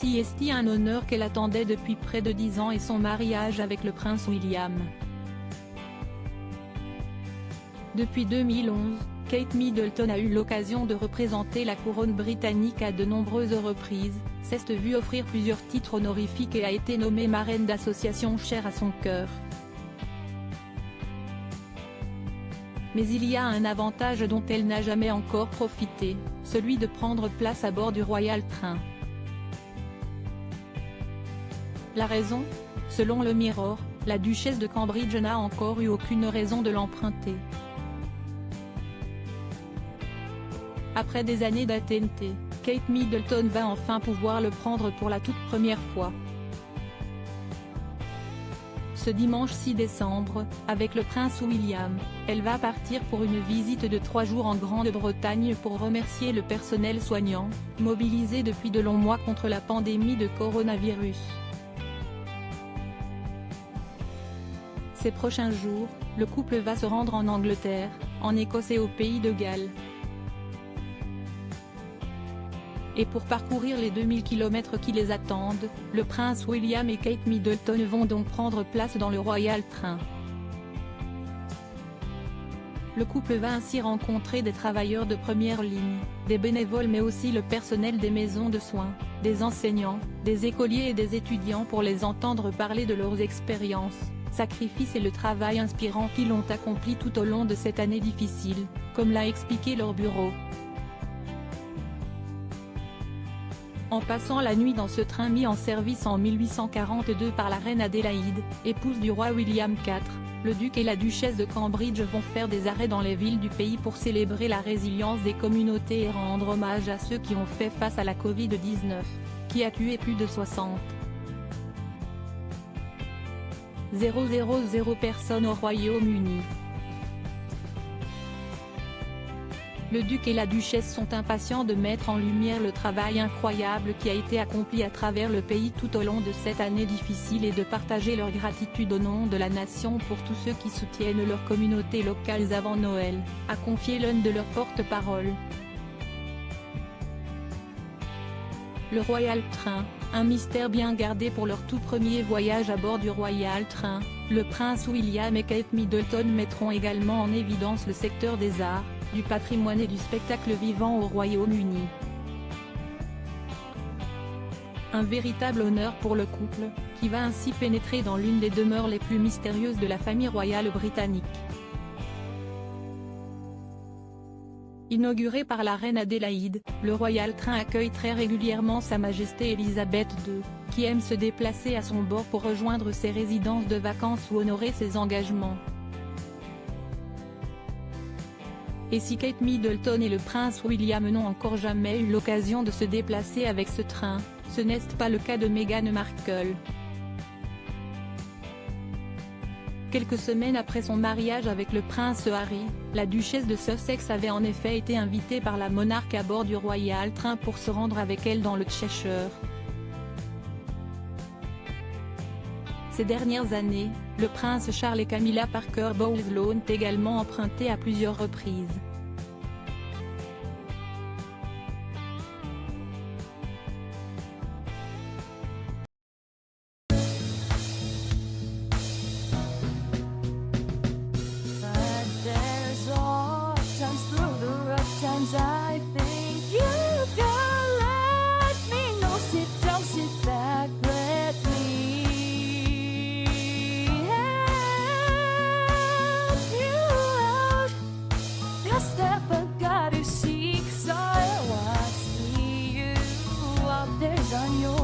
CST, un honneur qu'elle attendait depuis près de 10 ans, et son mariage avec le prince William. Depuis 2011, Kate Middleton a eu l'occasion de représenter la couronne britannique à de nombreuses reprises, s'est vue offrir plusieurs titres honorifiques et a été nommée marraine d'associations chères à son cœur. Mais il y a un avantage dont elle n'a jamais encore profité, celui de prendre place à bord du Royal Train. La raison ? Selon le Mirror, la duchesse de Cambridge n'a encore eu aucune raison de l'emprunter. Après des années d'attente, Kate Middleton va enfin pouvoir le prendre pour la toute première fois. Ce dimanche 6 décembre, avec le prince William, elle va partir pour une visite de 3 jours en Grande-Bretagne pour remercier le personnel soignant, mobilisé depuis de longs mois contre la pandémie de coronavirus. Ces prochains jours, le couple va se rendre en Angleterre, en Écosse et au Pays de Galles. Et pour parcourir les 2000 km qui les attendent, le prince William et Kate Middleton vont donc prendre place dans le Royal Train. Le couple va ainsi rencontrer des travailleurs de première ligne, des bénévoles mais aussi le personnel des maisons de soins, des enseignants, des écoliers et des étudiants pour les entendre parler de leurs expériences, sacrifices et le travail inspirant qu'ils ont accompli tout au long de cette année difficile, comme l'a expliqué leur bureau. En passant la nuit dans ce train mis en service en 1842 par la reine Adélaïde, épouse du roi William IV, le duc et la duchesse de Cambridge vont faire des arrêts dans les villes du pays pour célébrer la résilience des communautés et rendre hommage à ceux qui ont fait face à la Covid-19, qui a tué plus de 60,000 personnes au Royaume-Uni. Le duc et la duchesse sont impatients de mettre en lumière le travail incroyable qui a été accompli à travers le pays tout au long de cette année difficile et de partager leur gratitude au nom de la nation pour tous ceux qui soutiennent leurs communautés locales avant Noël, a confié l'un de leurs porte-parole. Le Royal Train, un mystère bien gardé pour leur tout premier voyage à bord du Royal Train, le prince William et Kate Middleton mettront également en évidence le secteur des arts, du patrimoine et du spectacle vivant au Royaume-Uni. Un véritable honneur pour le couple, qui va ainsi pénétrer dans l'une des demeures les plus mystérieuses de la famille royale britannique. Inauguré par la reine Adélaïde, le Royal Train accueille très régulièrement Sa Majesté Elisabeth II, qui aime se déplacer à son bord pour rejoindre ses résidences de vacances ou honorer ses engagements. Et si Kate Middleton et le prince William n'ont encore jamais eu l'occasion de se déplacer avec ce train, ce n'est pas le cas de Meghan Markle. Quelques semaines après son mariage avec le prince Harry, la duchesse de Sussex avait en effet été invitée par la monarque à bord du Royal Train pour se rendre avec elle dans le Cheshire. Ces dernières années, le prince Charles et Camilla Parker Bowles l'ont également emprunté à plusieurs reprises. I think you can let me know. Sit down, sit back, let me help you out. The step I gotta seek, so I see you out there's on your